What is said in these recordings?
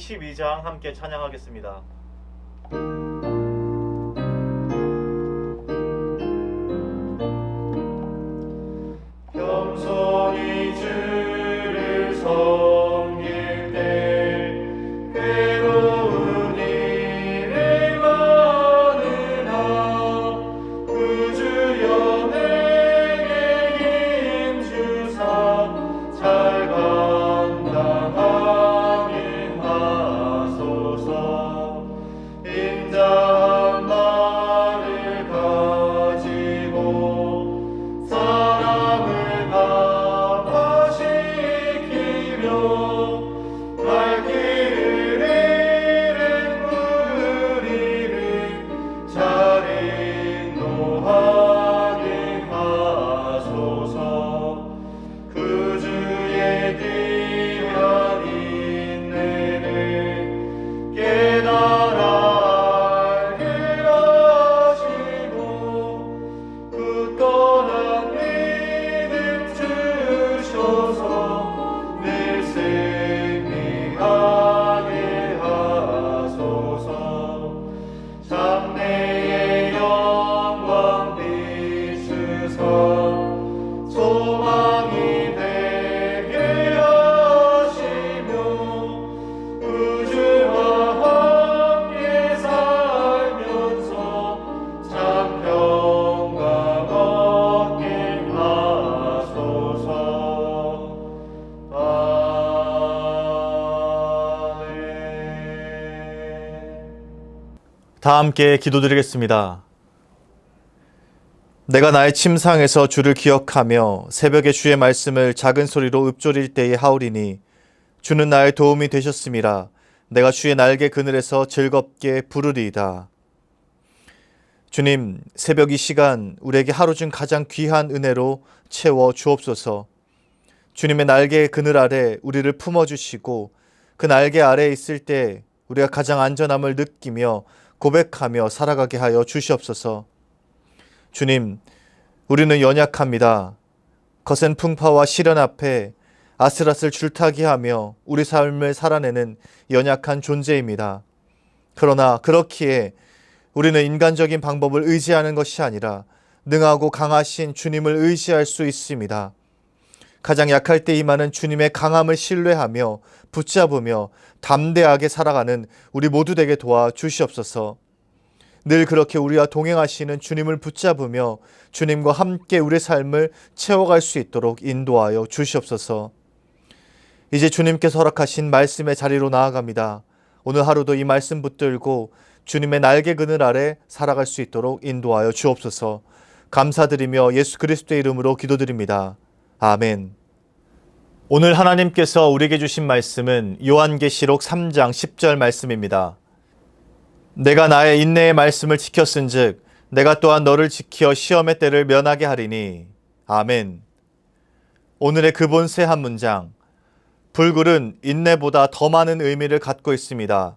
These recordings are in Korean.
112장 함께 찬양하겠습니다. 겸손히 주를 섬길 때 괴로운 일이 많으나 구주 연행에 힘주사 잘 감당하게 하소서. 인자한 말을 가지고 사람을 감화시키며 갈 길을 잃은 무리를 잘 인도하게 하소서. 그 주의 귀한 인내를 깨달아 알게 하시고 굳건한 믿음 주셔서 늘 승리하게 하소서. 장래의 영광 비추사 소망이 되게 하시며 우주와 함께 살면서 참 평강 얻게 하소서. 아멘. 다 함께 기도드리겠습니다. 내가 나의 침상에서 주를 기억하며 새벽에 주의 말씀을 작은 소리로 읊조릴 때에 하오리니 주는 나의 도움이 되셨음이라. 내가 주의 날개 그늘에서 즐겁게 부르리이다. 주님, 새벽 이 시간 우리에게 하루 중 가장 귀한 은혜로 채워 주옵소서. 주님의 날개 그늘 아래 우리를 품어주시고 그 날개 아래에 있을 때 우리가 가장 안전함을 느끼며 고백하며 살아가게 하여 주시옵소서. 주님, 우리는 연약합니다. 거센 풍파와 시련 앞에 아슬아슬 줄타기하며 우리 삶을 살아내는 연약한 존재입니다. 그러나 그렇기에 우리는 인간적인 방법을 의지하는 것이 아니라 능하고 강하신 주님을 의지할 수 있습니다. 가장 약할 때 임하는 주님의 강함을 신뢰하며 붙잡으며 담대하게 살아가는 우리 모두 되게 도와주시옵소서. 늘 그렇게 우리와 동행하시는 주님을 붙잡으며 주님과 함께 우리의 삶을 채워갈 수 있도록 인도하여 주시옵소서. 이제 주님께서 허락하신 말씀의 자리로 나아갑니다. 오늘 하루도 이 말씀 붙들고 주님의 날개 그늘 아래 살아갈 수 있도록 인도하여 주옵소서. 감사드리며 예수 그리스도의 이름으로 기도드립니다. 아멘. 오늘 하나님께서 우리에게 주신 말씀은 요한계시록 3장 10절 말씀입니다. 내가 나의 인내의 말씀을 지켰은즉 내가 또한 너를 지켜 시험의 때를 면하게 하리니. 아멘. 오늘의 근본세 한 문장. 불굴은 인내보다 더 많은 의미를 갖고 있습니다.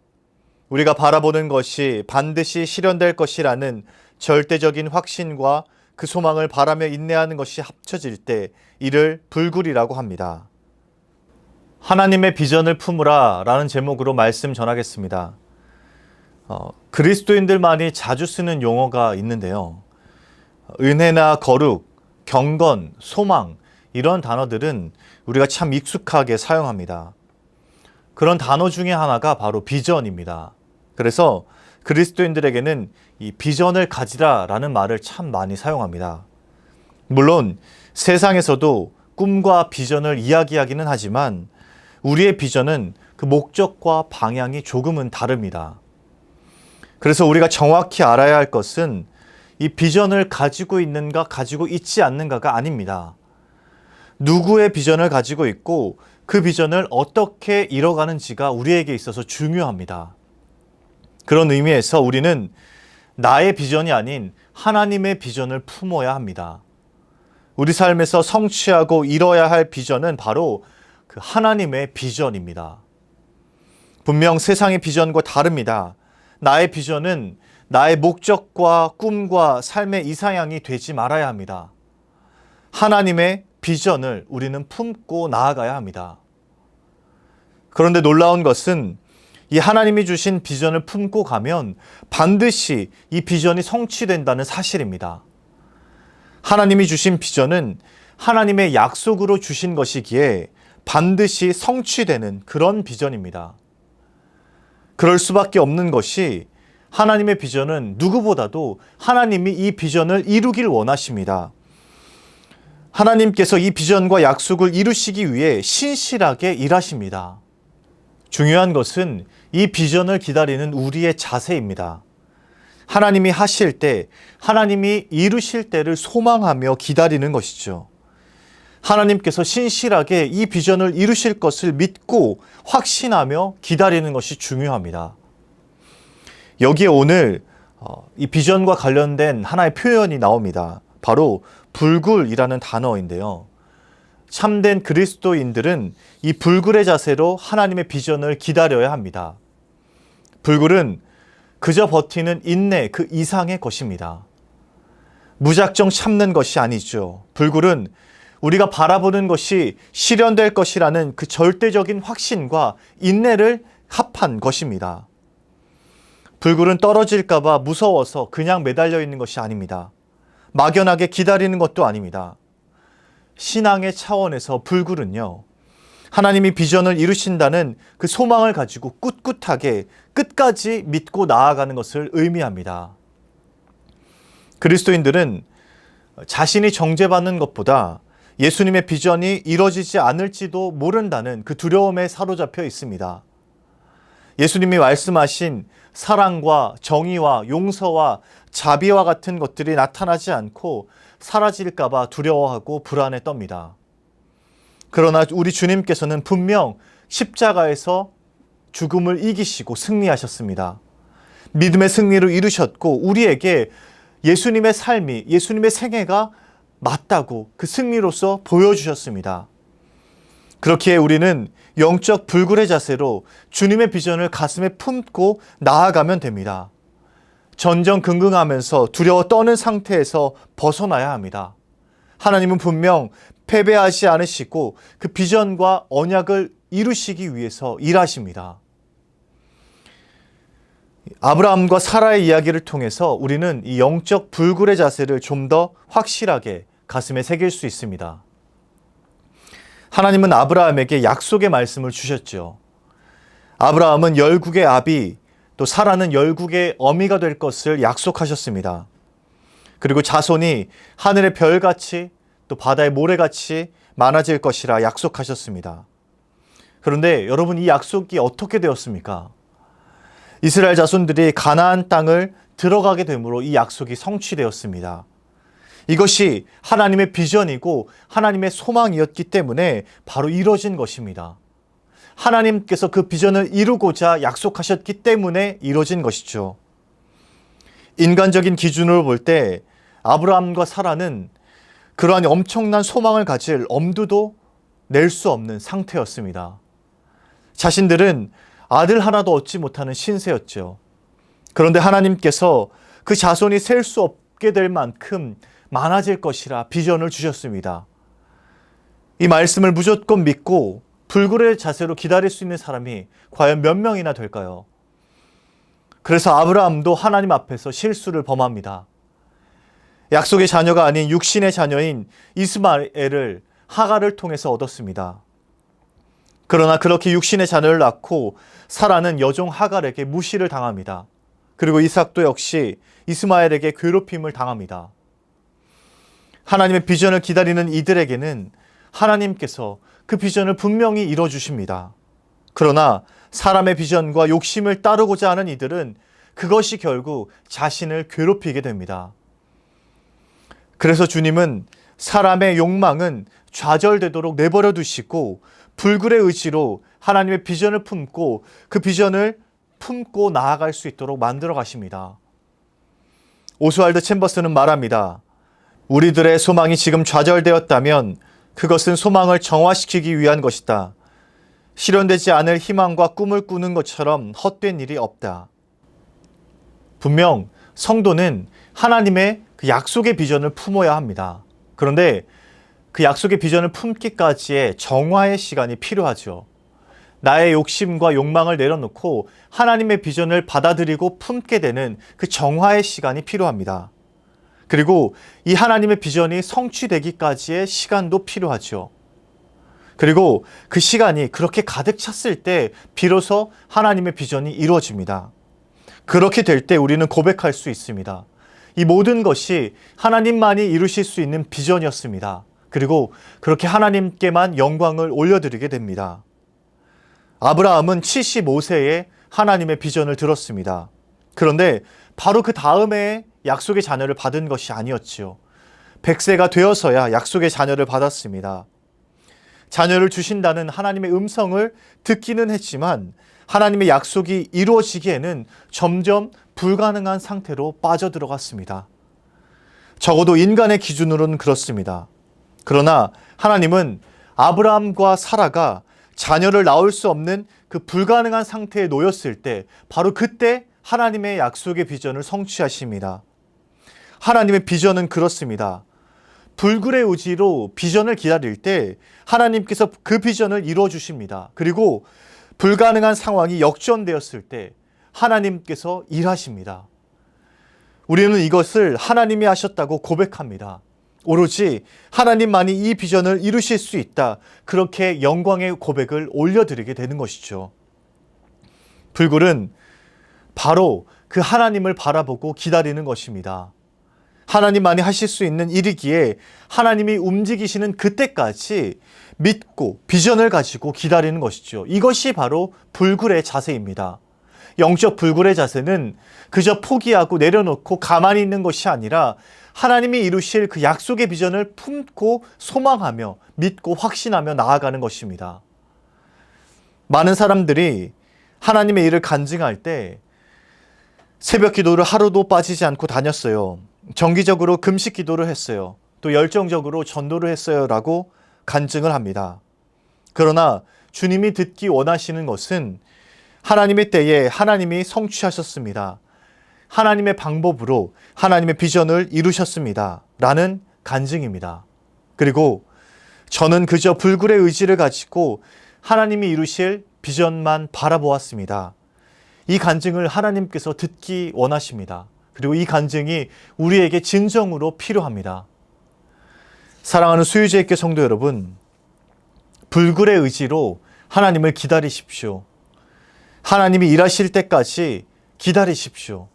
우리가 바라보는 것이 반드시 실현될 것이라는 절대적인 확신과 그 소망을 바라며 인내하는 것이 합쳐질 때 이를 불굴이라고 합니다. 하나님의 비전을 품으라 라는 제목으로 말씀 전하겠습니다. 그리스도인들만이 자주 쓰는 용어가 있는데요. 은혜나 거룩, 경건, 소망 이런 단어들은 우리가 참 익숙하게 사용합니다. 그런 단어 중에 하나가 바로 비전입니다. 그래서 그리스도인들에게는 이 비전을 가지라 라는 말을 참 많이 사용합니다. 물론 세상에서도 꿈과 비전을 이야기하기는 하지만 우리의 비전은 그 목적과 방향이 조금은 다릅니다. 그래서 우리가 정확히 알아야 할 것은 이 비전을 가지고 있는가 가지고 있지 않는가가 아닙니다. 누구의 비전을 가지고 있고 그 비전을 어떻게 이뤄가는지가 우리에게 있어서 중요합니다. 그런 의미에서 우리는 나의 비전이 아닌 하나님의 비전을 품어야 합니다. 우리 삶에서 성취하고 이뤄야 할 비전은 바로 그 하나님의 비전입니다. 분명 세상의 비전과 다릅니다. 나의 비전은 나의 목적과 꿈과 삶의 이상향이 되지 말아야 합니다. 하나님의 비전을 우리는 품고 나아가야 합니다. 그런데 놀라운 것은 이 하나님이 주신 비전을 품고 가면 반드시 이 비전이 성취된다는 사실입니다. 하나님이 주신 비전은 하나님의 약속으로 주신 것이기에 반드시 성취되는 그런 비전입니다. 그럴 수밖에 없는 것이 하나님의 비전은 누구보다도 하나님이 이 비전을 이루길 원하십니다. 하나님께서 이 비전과 약속을 이루시기 위해 신실하게 일하십니다. 중요한 것은 이 비전을 기다리는 우리의 자세입니다. 하나님이 하실 때, 하나님이 이루실 때를 소망하며 기다리는 것이죠. 하나님께서 신실하게 이 비전을 이루실 것을 믿고 확신하며 기다리는 것이 중요합니다. 여기에 오늘 이 비전과 관련된 하나의 표현이 나옵니다. 바로 불굴이라는 단어인데요. 참된 그리스도인들은 이 불굴의 자세로 하나님의 비전을 기다려야 합니다. 불굴은 그저 버티는 인내 그 이상의 것입니다. 무작정 참는 것이 아니죠. 불굴은 우리가 바라보는 것이 실현될 것이라는 그 절대적인 확신과 인내를 합한 것입니다. 불굴은 떨어질까 봐 무서워서 그냥 매달려 있는 것이 아닙니다. 막연하게 기다리는 것도 아닙니다. 신앙의 차원에서 불굴은요, 하나님이 비전을 이루신다는 그 소망을 가지고 꿋꿋하게 끝까지 믿고 나아가는 것을 의미합니다. 그리스도인들은 자신이 정죄받는 것보다 예수님의 비전이 이루어지지 않을지도 모른다는 그 두려움에 사로잡혀 있습니다. 예수님이 말씀하신 사랑과 정의와 용서와 자비와 같은 것들이 나타나지 않고 사라질까 봐 두려워하고 불안에 떱니다. 그러나 우리 주님께서는 분명 십자가에서 죽음을 이기시고 승리하셨습니다. 믿음의 승리를 이루셨고 우리에게 예수님의 삶이, 예수님의 생애가 맞다고 그 승리로서 보여주셨습니다. 그렇기에 우리는 영적 불굴의 자세로 주님의 비전을 가슴에 품고 나아가면 됩니다. 전전긍긍하면서 두려워 떠는 상태에서 벗어나야 합니다. 하나님은 분명 패배하지 않으시고 그 비전과 언약을 이루시기 위해서 일하십니다. 아브라함과 사라의 이야기를 통해서 우리는 이 영적 불굴의 자세를 좀 더 확실하게 가슴에 새길 수 있습니다. 하나님은 아브라함에게 약속의 말씀을 주셨죠. 아브라함은 열국의 아비, 또 사라는 열국의 어미가 될 것을 약속하셨습니다. 그리고 자손이 하늘의 별같이 또 바다의 모래같이 많아질 것이라 약속하셨습니다. 그런데 여러분, 이 약속이 어떻게 되었습니까? 이스라엘 자손들이 가나안 땅을 들어가게 되므로 이 약속이 성취되었습니다. 이것이 하나님의 비전이고 하나님의 소망이었기 때문에 바로 이루어진 것입니다. 하나님께서 그 비전을 이루고자 약속하셨기 때문에 이루어진 것이죠. 인간적인 기준으로 볼 때 아브라함과 사라는 그러한 엄청난 소망을 가질 엄두도 낼 수 없는 상태였습니다. 자신들은 아들 하나도 얻지 못하는 신세였죠. 그런데 하나님께서 그 자손이 셀 수 없게 될 만큼 많아질 것이라 비전을 주셨습니다. 이 말씀을 무조건 믿고 불굴의 자세로 기다릴 수 있는 사람이 과연 몇 명이나 될까요? 그래서 아브라함도 하나님 앞에서 실수를 범합니다. 약속의 자녀가 아닌 육신의 자녀인 이스마엘을 하갈을 통해서 얻었습니다. 그러나 그렇게 육신의 자녀를 낳고 사라는 여종 하갈에게 무시를 당합니다. 그리고 이삭도 역시 이스마엘에게 괴롭힘을 당합니다. 하나님의 비전을 기다리는 이들에게는 하나님께서 그 비전을 분명히 이뤄주십니다. 그러나 사람의 비전과 욕심을 따르고자 하는 이들은 그것이 결국 자신을 괴롭히게 됩니다. 그래서 주님은 사람의 욕망은 좌절되도록 내버려 두시고 불굴의 의지로 하나님의 비전을 품고 그 비전을 품고 나아갈 수 있도록 만들어 가십니다. 오스왈드 챔버스는 말합니다. 우리들의 소망이 지금 좌절되었다면 그것은 소망을 정화시키기 위한 것이다. 실현되지 않을 희망과 꿈을 꾸는 것처럼 헛된 일이 없다. 분명 성도는 하나님의 그 약속의 비전을 품어야 합니다. 그런데 그 약속의 비전을 품기까지의 정화의 시간이 필요하죠. 나의 욕심과 욕망을 내려놓고 하나님의 비전을 받아들이고 품게 되는 그 정화의 시간이 필요합니다. 그리고 이 하나님의 비전이 성취되기까지의 시간도 필요하죠. 그리고 그 시간이 그렇게 가득 찼을 때 비로소 하나님의 비전이 이루어집니다. 그렇게 될 때 우리는 고백할 수 있습니다. 이 모든 것이 하나님만이 이루실 수 있는 비전이었습니다. 그리고 그렇게 하나님께만 영광을 올려드리게 됩니다. 아브라함은 75세에 하나님의 비전을 들었습니다. 그런데 바로 그 다음에 약속의 자녀를 받은 것이 아니었지요. 100세가 되어서야 약속의 자녀를 받았습니다. 자녀를 주신다는 하나님의 음성을 듣기는 했지만 하나님의 약속이 이루어지기에는 점점 불가능한 상태로 빠져들어갔습니다. 적어도 인간의 기준으로는 그렇습니다. 그러나 하나님은 아브라함과 사라가 자녀를 낳을 수 없는 그 불가능한 상태에 놓였을 때 바로 그때 하나님의 약속의 비전을 성취하십니다. 하나님의 비전은 그렇습니다. 불굴의 의지로 비전을 기다릴 때 하나님께서 그 비전을 이루어 주십니다. 그리고 불가능한 상황이 역전되었을 때 하나님께서 일하십니다. 우리는 이것을 하나님이 하셨다고 고백합니다. 오로지 하나님만이 이 비전을 이루실 수 있다. 그렇게 영광의 고백을 올려드리게 되는 것이죠. 불굴은 바로 그 하나님을 바라보고 기다리는 것입니다. 하나님만이 하실 수 있는 일이기에 하나님이 움직이시는 그때까지 믿고 비전을 가지고 기다리는 것이죠. 이것이 바로 불굴의 자세입니다. 영적 불굴의 자세는 그저 포기하고 내려놓고 가만히 있는 것이 아니라 하나님이 이루실 그 약속의 비전을 품고 소망하며 믿고 확신하며 나아가는 것입니다. 많은 사람들이 하나님의 일을 간증할 때 새벽 기도를 하루도 빠지지 않고 다녔어요. 정기적으로 금식 기도를 했어요. 또 열정적으로 전도를 했어요 라고 간증을 합니다. 그러나 주님이 듣기 원하시는 것은 하나님의 때에 하나님이 성취하셨습니다. 하나님의 방법으로 하나님의 비전을 이루셨습니다. 라는 간증입니다. 그리고 저는 그저 불굴의 의지를 가지고 하나님이 이루실 비전만 바라보았습니다. 이 간증을 하나님께서 듣기 원하십니다. 그리고 이 간증이 우리에게 진정으로 필요합니다. 사랑하는 수유제의교 성도 여러분, 불굴의 의지로 하나님을 기다리십시오. 하나님이 일하실 때까지 기다리십시오.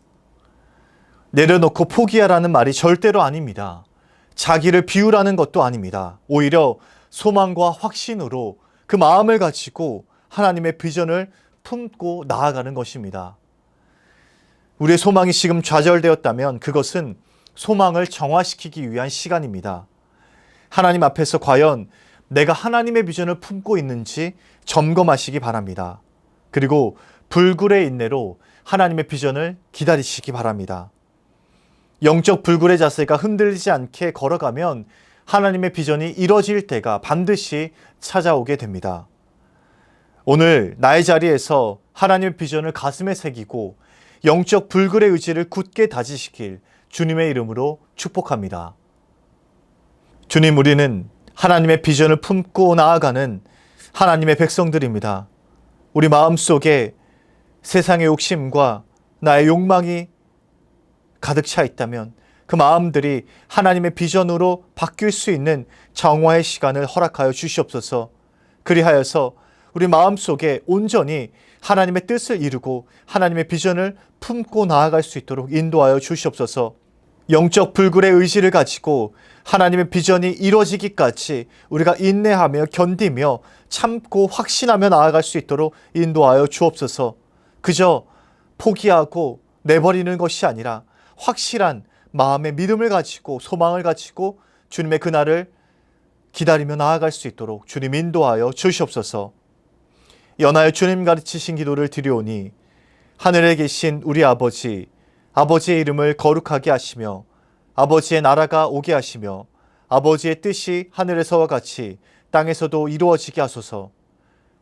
내려놓고 포기하라는 말이 절대로 아닙니다. 자기를 비우라는 것도 아닙니다. 오히려 소망과 확신으로 그 마음을 가지고 하나님의 비전을 품고 나아가는 것입니다. 우리의 소망이 지금 좌절되었다면 그것은 소망을 정화시키기 위한 시간입니다. 하나님 앞에서 과연 내가 하나님의 비전을 품고 있는지 점검하시기 바랍니다. 그리고 불굴의 인내로 하나님의 비전을 기다리시기 바랍니다. 영적 불굴의 자세가 흔들리지 않게 걸어가면 하나님의 비전이 이뤄질 때가 반드시 찾아오게 됩니다. 오늘 나의 자리에서 하나님의 비전을 가슴에 새기고 영적 불굴의 의지를 굳게 다지시길 주님의 이름으로 축복합니다. 주님, 우리는 하나님의 비전을 품고 나아가는 하나님의 백성들입니다. 우리 마음속에 세상의 욕심과 나의 욕망이 가득 차 있다면 그 마음들이 하나님의 비전으로 바뀔 수 있는 정화의 시간을 허락하여 주시옵소서. 그리하여서 우리 마음속에 온전히 하나님의 뜻을 이루고 하나님의 비전을 품고 나아갈 수 있도록 인도하여 주시옵소서. 영적 불굴의 의지를 가지고 하나님의 비전이 이루어지기까지 우리가 인내하며 견디며 참고 확신하며 나아갈 수 있도록 인도하여 주옵소서. 그저 포기하고 내버리는 것이 아니라 확실한 마음의 믿음을 가지고 소망을 가지고 주님의 그날을 기다리며 나아갈 수 있도록 주님 인도하여 주시옵소서. 연하여 주님 가르치신 기도를 드리오니 하늘에 계신 우리 아버지, 아버지의 이름을 거룩하게 하시며 아버지의 나라가 오게 하시며 아버지의 뜻이 하늘에서와 같이 땅에서도 이루어지게 하소서.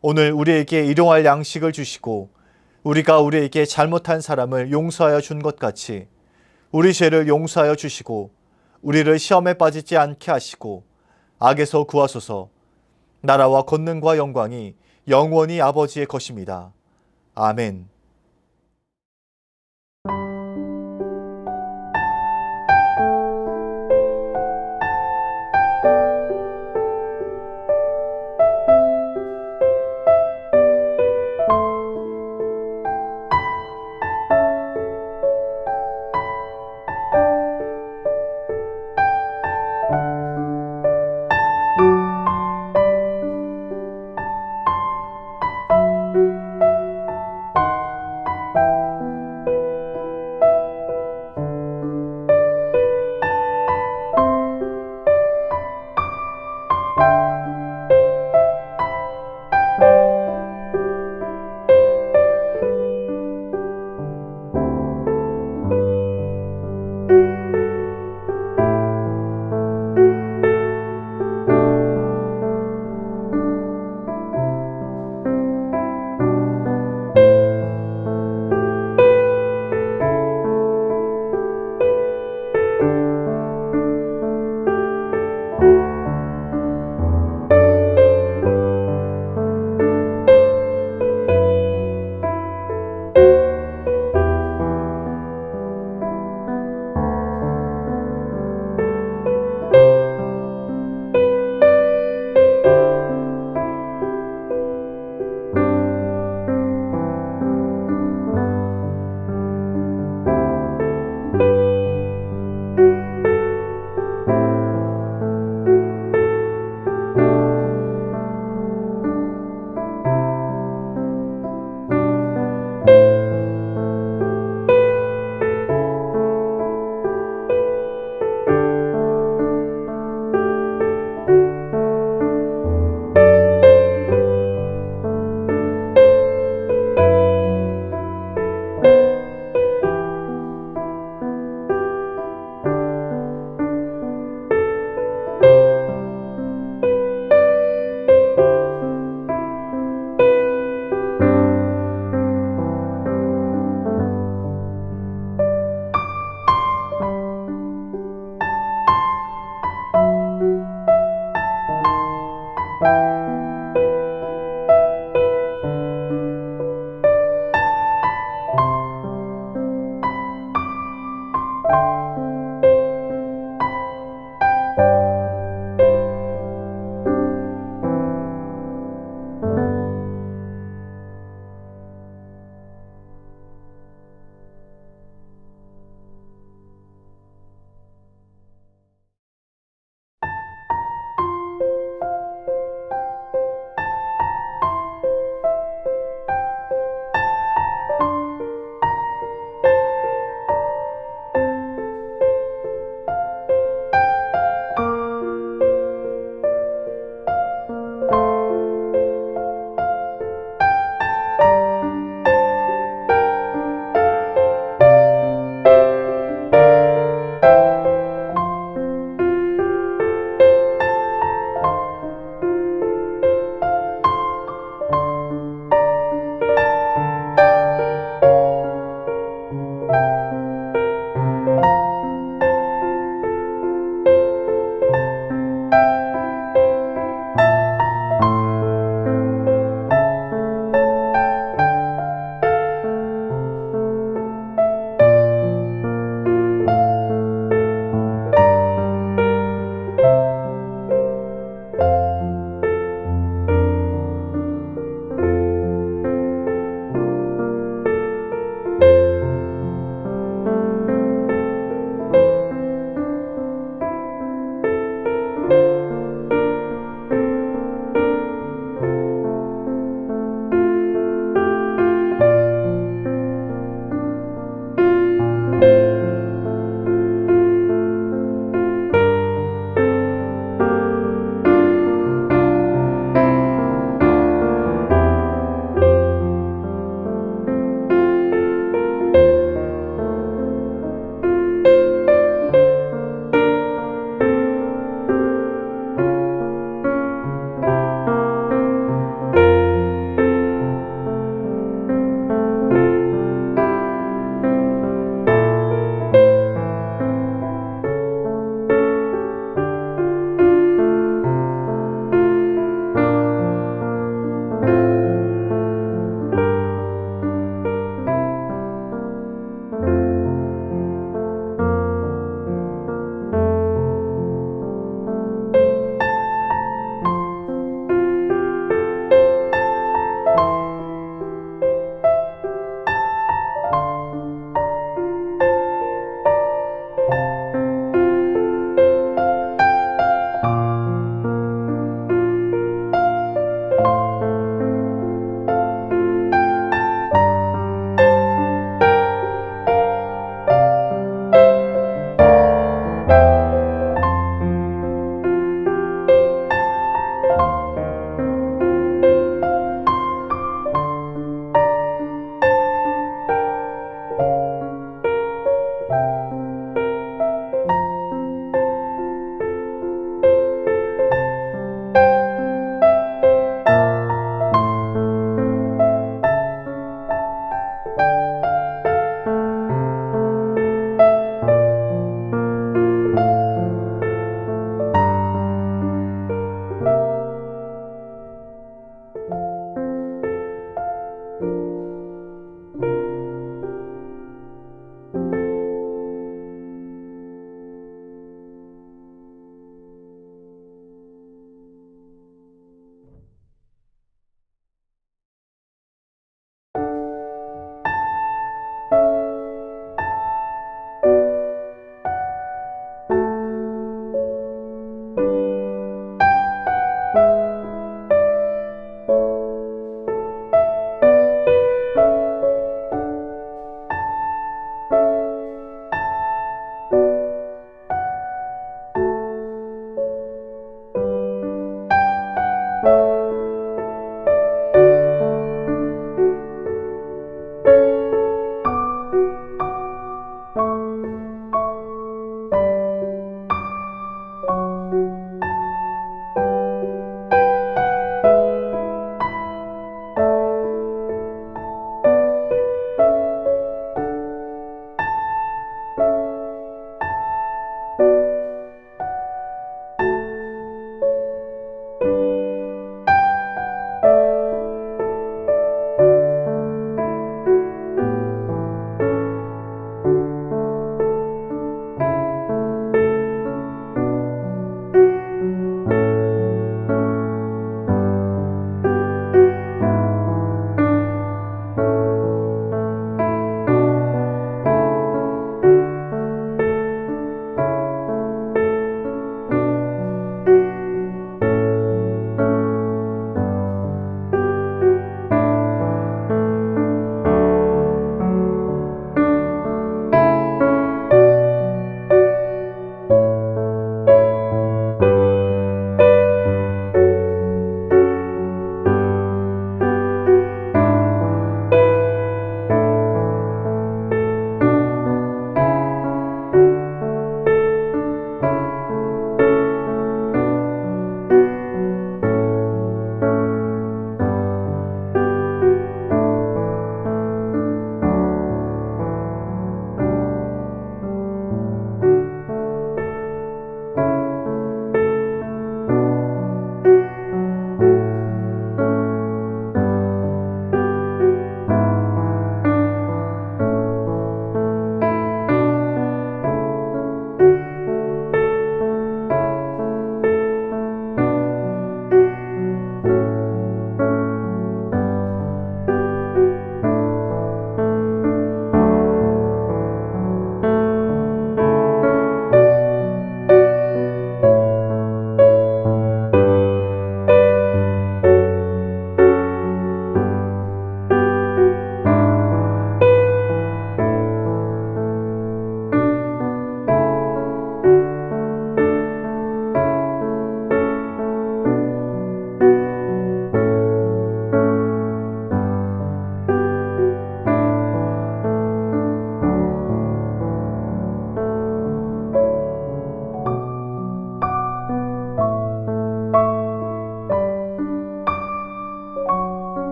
오늘 우리에게 일용할 양식을 주시고 우리가 우리에게 잘못한 사람을 용서하여 준 것 같이 우리 죄를 용서하여 주시고 우리를 시험에 빠지지 않게 하시고 악에서 구하소서. 나라와 권능과 영광이 영원히 아버지의 것입니다. 아멘.